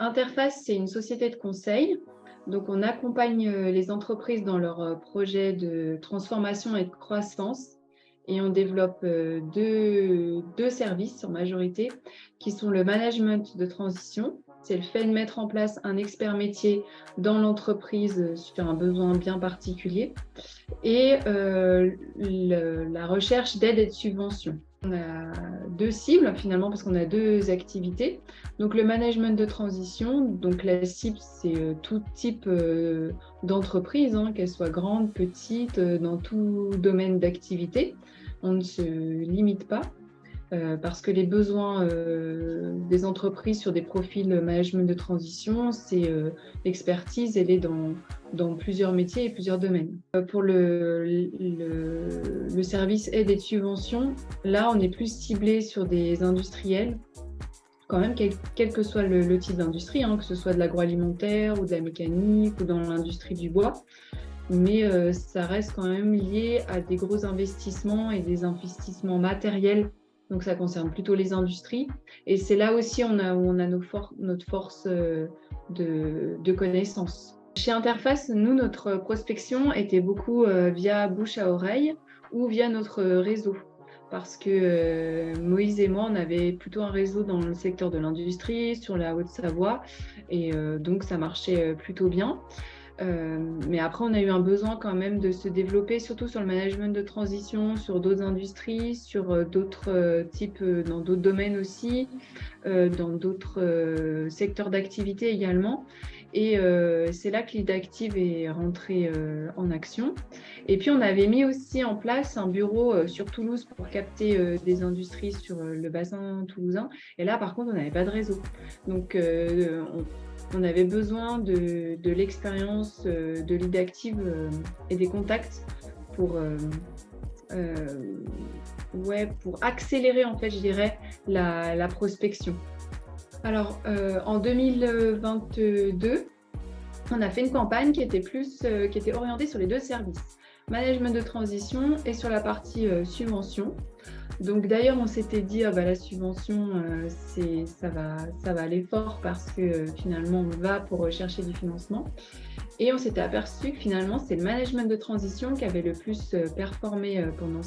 Interface, c'est une société de conseil. Donc, on accompagne les entreprises dans leurs projets de transformation et de croissance. Et on développe deux services en majorité, qui sont le management de transition. C'est le fait de mettre en place un expert métier dans l'entreprise sur un besoin bien particulier. Et la recherche d'aide et de subventions. On a deux cibles finalement parce qu'on a deux activités. Donc le management de transition, donc la cible c'est tout type d'entreprise, qu'elles soient grandes, petites, dans tout domaine d'activité. On ne se limite pas. Parce que les besoins des entreprises sur des profils management de transition, c'est l'expertise, elle est dans plusieurs métiers et plusieurs domaines. Pour le service aide et de subvention, là, on est plus ciblé sur des industriels, quand même, quel que soit le type d'industrie, que ce soit de l'agroalimentaire ou de la mécanique ou dans l'industrie du bois. Mais ça reste quand même lié à des gros investissements et des investissements matériels. Donc, ça concerne plutôt les industries. Et c'est là aussi où on a notre force de connaissances. Chez Interface, nous, notre prospection était beaucoup via bouche à oreille ou via notre réseau. Parce que Moïse et moi, on avait plutôt un réseau dans le secteur de l'industrie, sur la Haute-Savoie. Et donc, ça marchait plutôt bien. Mais après, on a eu un besoin quand même de se développer, surtout sur le management de transition, sur d'autres industries, sur d'autres types, dans d'autres domaines aussi, dans d'autres secteurs d'activité également. Et c'est là que l'IDActive est rentrée en action. Et puis, on avait mis aussi en place un bureau sur Toulouse pour capter des industries sur le bassin toulousain. Et là, par contre, on n'avait pas de réseau. Donc, on avait besoin de l'expérience de l'IDActive et des contacts pour accélérer, en fait, je dirais, la prospection. Alors, en 2022, on a fait une campagne qui était orientée sur les deux services, management de transition et sur la partie subvention. Donc d'ailleurs, on s'était dit, la subvention, ça va aller fort parce que finalement, on va pour rechercher du financement. Et on s'était aperçu que finalement, c'est le management de transition qui avait le plus performé pendant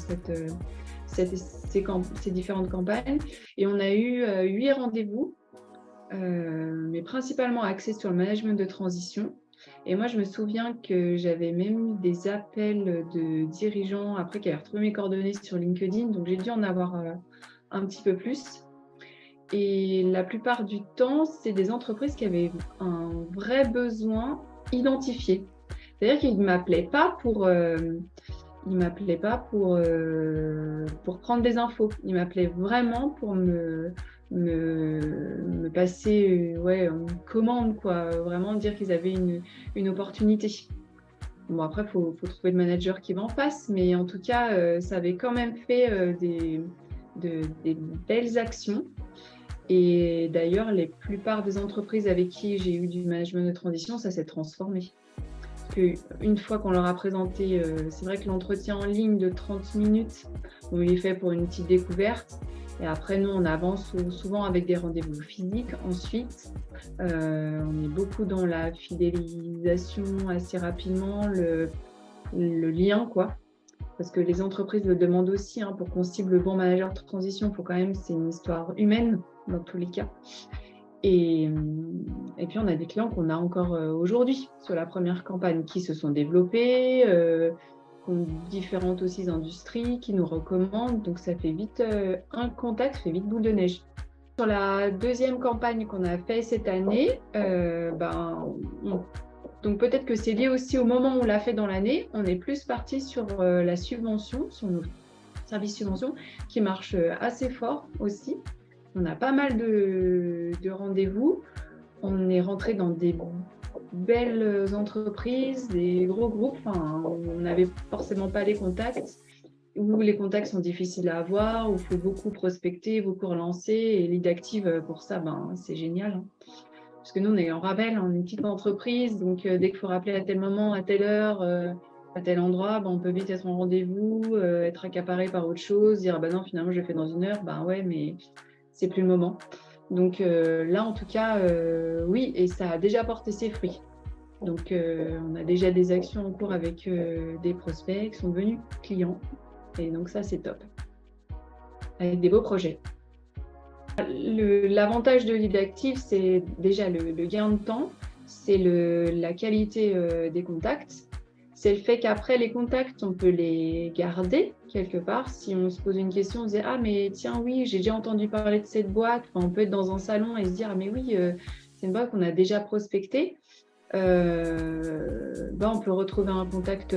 ces différentes campagnes. Et on a eu 8 rendez-vous, mais principalement axés sur le management de transition. Et moi, je me souviens que j'avais même eu des appels de dirigeants après qui avaient retrouvé mes coordonnées sur LinkedIn. Donc, j'ai dû en avoir un petit peu plus. Et la plupart du temps, c'est des entreprises qui avaient un vrai besoin identifié. C'est-à-dire qu'ils ne m'appelaient pas pour prendre des infos. Ils m'appelaient vraiment pour me passer une commande, quoi. Vraiment dire qu'ils avaient une opportunité. Bon, après, il faut trouver le manager qui va en face, mais en tout cas, ça avait quand même fait des belles actions. Et d'ailleurs, la plupart des entreprises avec qui j'ai eu du management de transition, ça s'est transformé. Une fois qu'on leur a présenté, c'est vrai que l'entretien en ligne de 30 minutes, il est fait pour une petite découverte. Et après, nous, on avance souvent avec des rendez-vous physiques. Ensuite, on est beaucoup dans la fidélisation assez rapidement, le lien, quoi. Parce que les entreprises le demandent aussi, pour qu'on cible le bon manager de transition, c'est une histoire humaine dans tous les cas. Et puis, on a des clients qu'on a encore aujourd'hui sur la première campagne qui se sont développés, qui ont différentes aussi industries, qui nous recommandent. Donc, ça fait vite un contact, fait vite boule de neige. Sur la deuxième campagne qu'on a fait cette année, donc peut-être que c'est lié aussi au moment où on l'a fait dans l'année. On est plus parti sur la subvention, sur nos services subvention, qui marche assez fort aussi. On a pas mal de rendez-vous. On est rentré dans des belles entreprises, des gros groupes. On n'avait forcément pas les contacts, où les contacts sont difficiles à avoir, où il faut beaucoup prospecter, beaucoup relancer. Et l'IDActive, pour ça, c'est génial. Parce que nous, on est en Ravel, on est une petite entreprise. Donc, dès qu'il faut rappeler à tel moment, à telle heure, à tel endroit, on peut vite être en rendez-vous, être accaparé par autre chose, dire non, finalement, je le fais dans 1 heure. Ouais, mais c'est plus le moment. Donc là, en tout cas, oui, et ça a déjà porté ses fruits. Donc, on a déjà des actions en cours avec des prospects qui sont devenus clients. Et donc, ça, c'est top. Avec des beaux projets. L'avantage de Lead Active, c'est déjà le gain de temps, c'est la qualité des contacts, c'est le fait qu'après les contacts, on peut les garder quelque part. Si on se pose une question, on se dit « Ah, mais tiens, oui, j'ai déjà entendu parler de cette boîte. » Enfin, on peut être dans un salon et se dire « Ah, mais oui, c'est une boîte qu'on a déjà prospectée. » On peut retrouver un contact,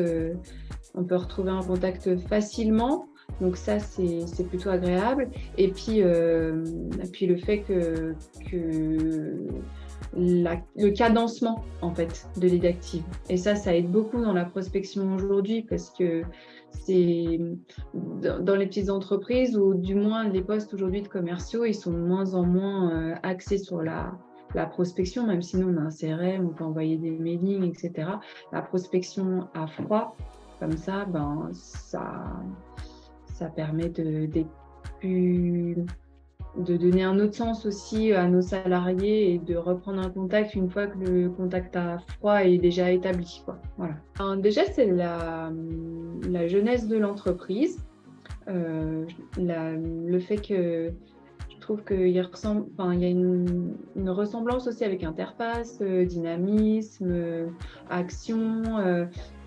facilement. Donc ça, c'est plutôt agréable. Et puis le fait que le cadencement en fait de Lead Active. Et ça aide beaucoup dans la prospection aujourd'hui parce que c'est dans les petites entreprises ou du moins les postes aujourd'hui de commerciaux, ils sont de moins en moins axés sur la prospection, même si nous on a un CRM, on peut envoyer des mailings, etc. La prospection à froid, comme ça, ça permet de donner un autre sens aussi à nos salariés et de reprendre un contact une fois que le contact à froid est déjà établi, quoi. Voilà. Alors, déjà, c'est la jeunesse de l'entreprise. Le fait que je trouve qu'il y a une ressemblance aussi avec Interpass, dynamisme, action,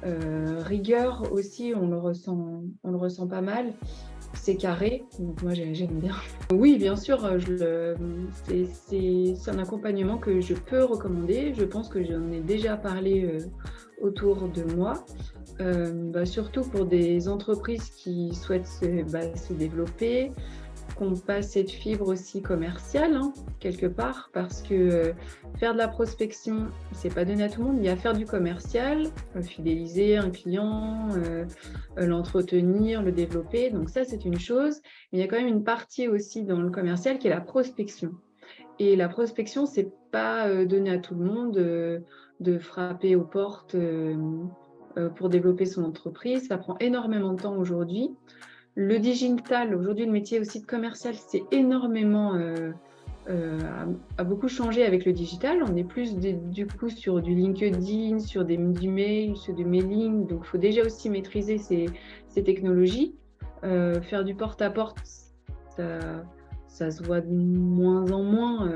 rigueur aussi, on le ressent pas mal. C'est carré, donc moi j'aime bien. Oui, bien sûr, c'est un accompagnement que je peux recommander. Je pense que j'en ai déjà parlé autour de moi. Surtout pour des entreprises qui souhaitent se développer, qu'on passe cette fibre aussi commerciale, hein, quelque part, parce que faire de la prospection, c'est pas donné à tout le monde. Il y a faire du commercial, fidéliser un client, l'entretenir, le développer. Donc ça, c'est une chose. Mais il y a quand même une partie aussi dans le commercial qui est la prospection. Et la prospection, c'est pas donné à tout le monde de frapper aux portes pour développer son entreprise. Ça prend énormément de temps aujourd'hui. Le digital, aujourd'hui, le métier aussi de commercial, c'est énormément, a beaucoup changé avec le digital. On est plus du coup sur du LinkedIn, sur du mail, sur du mailing. Donc, il faut déjà aussi maîtriser ces technologies. Faire du porte-à-porte, ça se voit de moins en moins.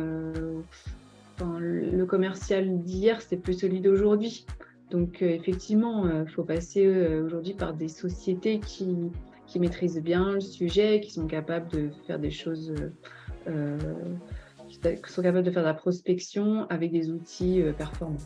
Le commercial d'hier, c'est plus celui d'aujourd'hui. Donc, effectivement, il faut passer aujourd'hui par des sociétés qui maîtrisent bien le sujet, qui sont capables de faire des choses, qui sont capables de faire de la prospection avec des outils performants.